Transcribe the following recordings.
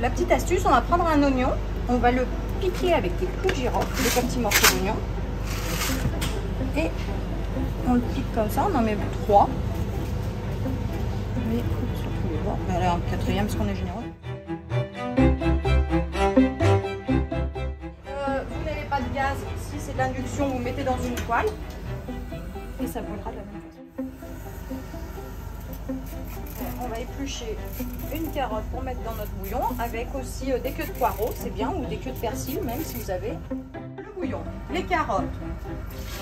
la petite astuce, on va prendre un oignon, on va le piquer avec des clous de girofle, des petits morceaux d'oignon. Et on le pique comme ça, on en met 3. Mais sur tous les bords. Mais là, en quatrième, parce qu'on est généreux. Vous n'avez pas de gaz, si c'est de l'induction, vous mettez dans une poêle. Et ça brûlera de la même façon. On va éplucher une carotte pour mettre dans notre bouillon, avec aussi des queues de poireaux, c'est bien, ou des queues de persil, même si vous avez. Le bouillon, les carottes,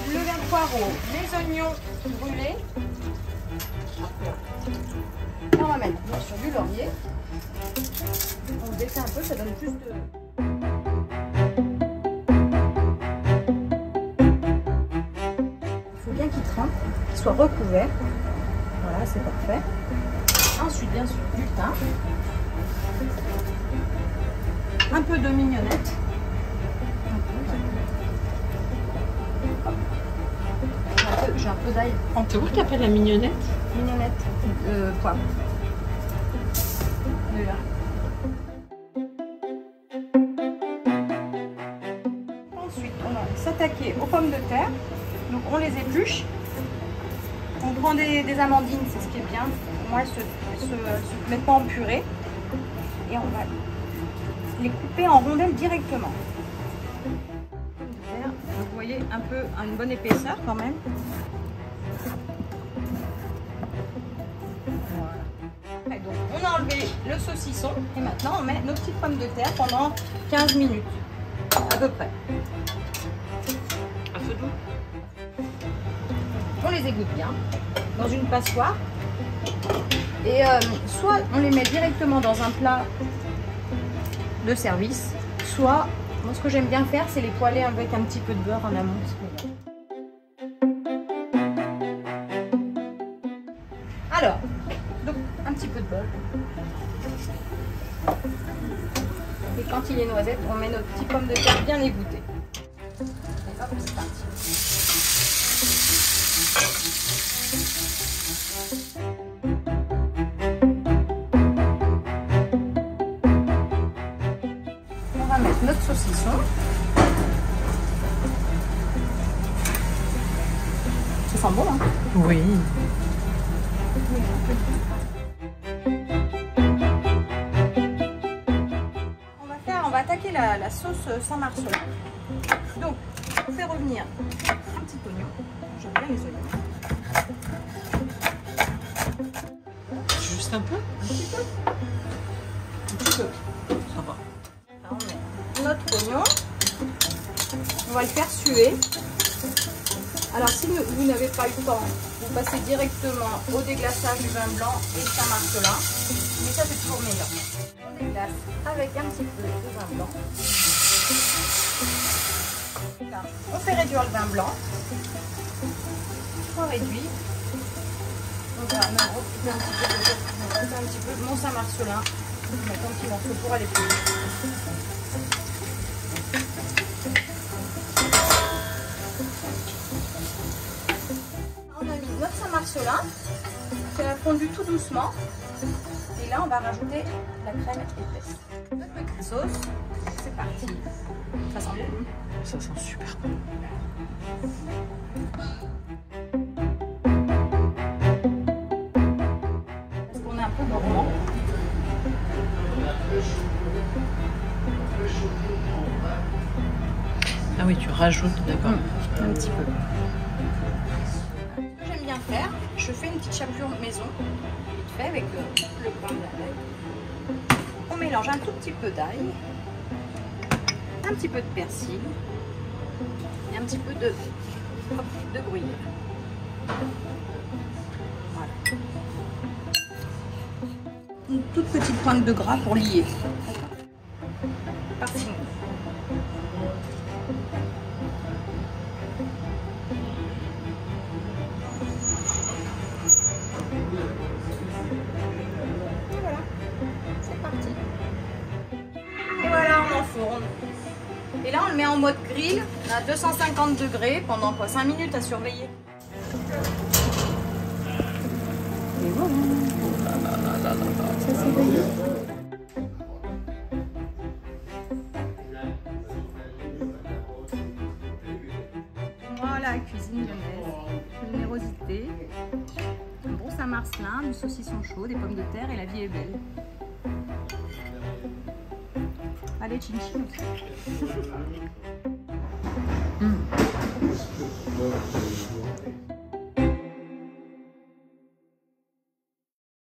le vin de poireau, les oignons brûlés. Et on va mettre bien sûr du laurier. On défait un peu, ça donne plus de... Il faut bien qu'il trempe, qu'il soit recouvert. Voilà, c'est parfait. Ensuite, bien sûr, du thym. Un peu de mignonnette. J'ai un peu d'ail. C'est où que tu appelles la mignonnette? Mignonnette, poivre. Voilà. Ensuite, on va s'attaquer aux pommes de terre. Donc, on les épluche. On prend des amandines, c'est ce qui est bien. Moi, elles se mettent pas en purée. Et on va les couper en rondelles directement. Vous voyez un peu une bonne épaisseur quand même. Voilà. Et donc, on a enlevé le saucisson et maintenant on met nos petites pommes de terre pendant 15 minutes à peu près. À feu doux. On les égoutte bien dans une passoire et soit on les met directement dans un plat de service, soit moi ce que j'aime bien faire c'est les poêler avec un petit peu de beurre en amont. Alors, donc un petit peu de beurre. Et quand il est noisette, on met nos petites pommes de terre bien égouttées. Et hop, c'est parti. On va mettre notre saucisson. Ça sent bon, hein? Oui. On va attaquer la sauce sans marceau. Donc, on fait revenir un petit oignon. J'aime bien les oignons. Juste un peu? Un petit peu. Un petit peu. Ça va. Alors, on met notre oignon. On va le faire suer. Alors, si vous n'avez pas eu le temps, vous passez directement au déglaçage du vin blanc et du Saint-Marcelin. Mais ça, c'est toujours meilleur. On déglace avec un petit peu de vin blanc. Là, on fait réduire le vin blanc. On réduit. On va même recouper un petit peu de mon Saint-Marcelin. On va mettre un petit morceau pour aller plus vite. On a mis notre Saint-Marcelin, qui a fondu tout doucement. Et là, on va rajouter la crème épaisse. Notre petite sauce, c'est parti. Ça sent bon. Ça sent super bon. Parce qu'on est un peu gourmand. Ah oui, tu rajoutes, d'accord. Un petit peu. Ce que j'aime bien faire, je fais une petite chapelure maison, vite fait avec le pain de l'ail. On mélange un tout petit peu d'ail, un petit peu de persil et un petit peu de gruyère. Voilà. Une toute petite pointe de gras pour lier. Parfumé. Et voilà, c'est parti. Et voilà, on enfourne. Et là, on le met en mode grill à 250 degrés pendant quoi, 5 minutes à surveiller. Et voilà. Ça c'est Voilà, cuisine lyonnaise, générosité, un bon Saint-Marcelin, du saucisson chaud, des pommes de terre et la vie est belle. Allez, chin chin.